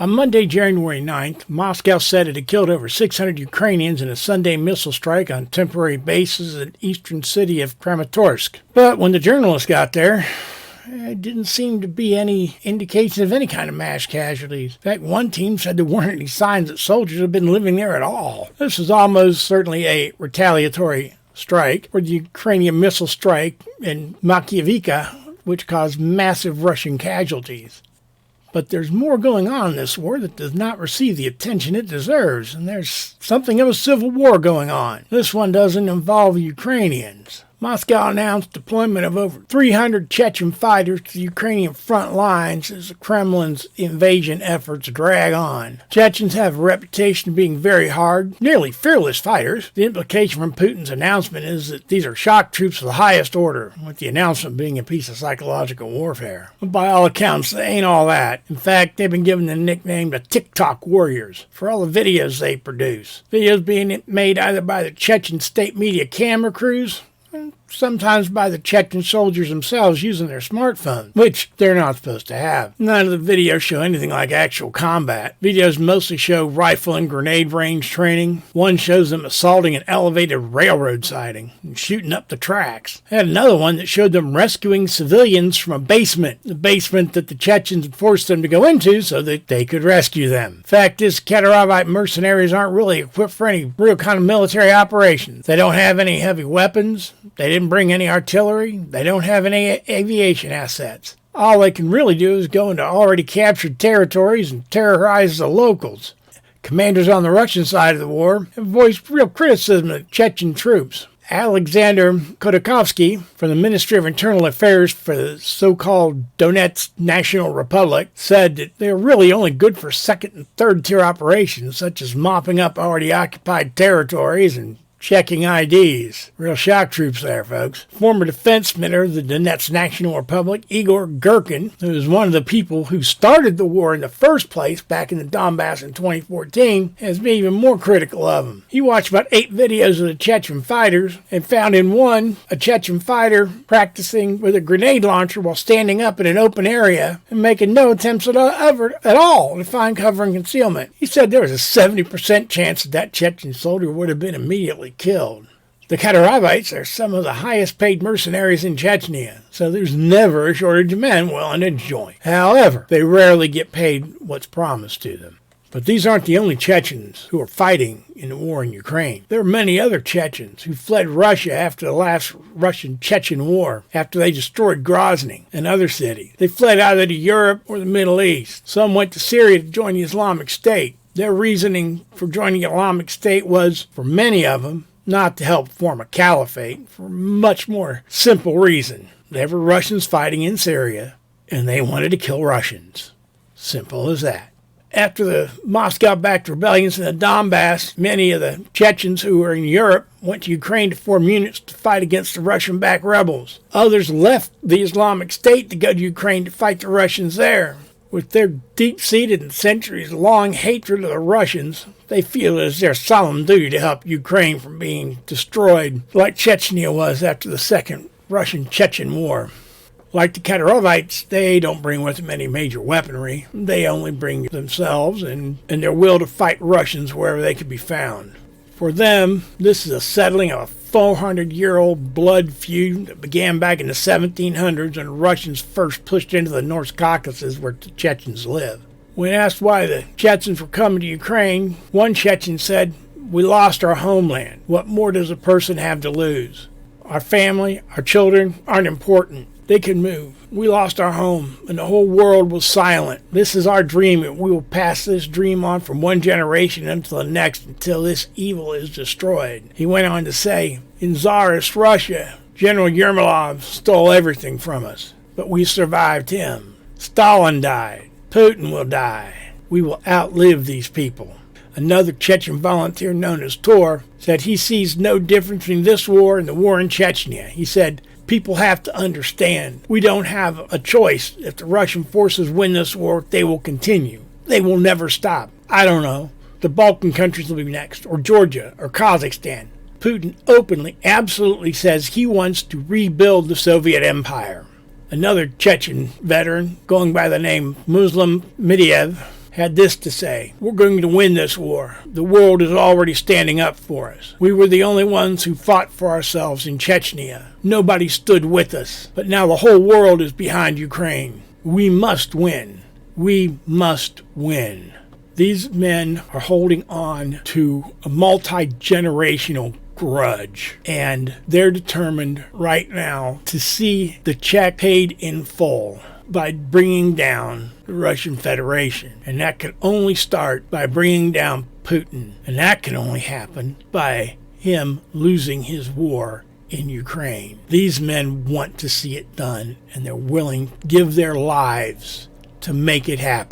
On Monday, January 9th, Moscow said it had killed over 600 Ukrainians in a Sunday missile strike on temporary bases in the eastern city of Kramatorsk. But when the journalists got there, there didn't seem to be any indication of any kind of mass casualties. In fact, one team said there weren't any signs that soldiers had been living there at all. This was almost certainly a retaliatory strike, or the Ukrainian missile strike in Makiivka, which caused massive Russian casualties. But there's more going on in this war that does not receive the attention it deserves, and there's something of a civil war going on. This one doesn't involve Ukrainians. Moscow announced deployment of over 300 Chechen fighters to the Ukrainian front lines as the Kremlin's invasion efforts drag on. Chechens have a reputation of being very hard, nearly fearless fighters. The implication from Putin's announcement is that these are shock troops of the highest order, with the announcement being a piece of psychological warfare. But by all accounts, they ain't all that. In fact, they've been given the nickname the TikTok Warriors for all the videos they produce. Videos being made either by the Chechen state media camera crews, sometimes by the Chechen soldiers themselves using their smartphones, which they're not supposed to have. None of the videos show anything like actual combat. Videos mostly show rifle and grenade range training. One shows them assaulting an elevated railroad siding and shooting up the tracks. I had another one that showed them rescuing civilians from a basement, the basement that the Chechens had forced them to go into so that they could rescue them. Fact is, Kadarovite mercenaries aren't really equipped for any real kind of military operations. They don't have any heavy weapons. They didn't bring any artillery. They don't have any aviation assets. All they can really do is go into already captured territories and terrorize the locals. Commanders on the Russian side of the war have voiced real criticism of Chechen troops. Alexander Khodakovsky from the Ministry of Internal Affairs for the so-called Donetsk National Republic said that they're really only good for second and third tier operations, such as mopping up already occupied territories and checking IDs. Real shock troops there, folks. Former defense minister of the Donetsk National Republic, Igor Girkin, who is one of the people who started the war in the first place back in the Donbass in 2014, has been even more critical of him. He watched about 8 videos of the Chechen fighters and found in one a Chechen fighter practicing with a grenade launcher while standing up in an open area and making no attempts at all to find cover and concealment. He said there was a 70% chance that Chechen soldier would have been immediately killed. The Kadarovites are some of the highest paid mercenaries in Chechnya, so there's never a shortage of men willing to join. However, they rarely get paid what's promised to them. But these aren't the only Chechens who are fighting in the war in Ukraine. There are many other Chechens who fled Russia after the last Russian-Chechen war, after they destroyed Grozny and other cities. They fled either to Europe or the Middle East. Some went to Syria to join the Islamic State. Their reasoning for joining the Islamic State was, for many of them, not to help form a caliphate, for a much more simple reason. There were Russians fighting in Syria, and they wanted to kill Russians. Simple as that. After the Moscow-backed rebellions in the Donbass, many of the Chechens who were in Europe went to Ukraine to form units to fight against the Russian-backed rebels. Others left the Islamic State to go to Ukraine to fight the Russians there. With their deep-seated and centuries-long hatred of the Russians, they feel it is their solemn duty to help Ukraine from being destroyed like Chechnya was after the Second Russian-Chechen War. Like the Kadarovites, they don't bring with them any major weaponry. They only bring themselves and their will to fight Russians wherever they could be found. For them, this is a settling of a 400-year-old blood feud that began back in the 1700s when the Russians first pushed into the North Caucasus where the Chechens live. When asked why the Chechens were coming to Ukraine, one Chechen said, "We lost our homeland. What more does a person have to lose? Our family, our children aren't important. They can move. We lost our home, and the whole world was silent. This is our dream, and we will pass this dream on from one generation until the next until this evil is destroyed." He went on to say, "In Tsarist Russia, General Yermolov stole everything from us, but we survived him. Stalin died. Putin will die. We will outlive these people." Another Chechen volunteer known as Tor said he sees no difference between this war and the war in Chechnya. He said, "People have to understand. We don't have a choice. If the Russian forces win this war, they will continue. They will never stop. I don't know. The Balkan countries will be next, or Georgia, or Kazakhstan." Putin openly, absolutely says he wants to rebuild the Soviet Empire. Another Chechen veteran, going by the name Muslim Midiev, had this to say: "We're going to win this war. The world is already standing up for us. We were the only ones who fought for ourselves in Chechnya. Nobody stood with us. But now the whole world is behind Ukraine. We must win. We must win." These men are holding on to a multi-generational grudge, and they're determined right now to see the check paid in full by bringing down the Russian Federation. And that can only start by bringing down Putin. And that can only happen by him losing his war in Ukraine. These men want to see it done, and they're willing to give their lives to make it happen.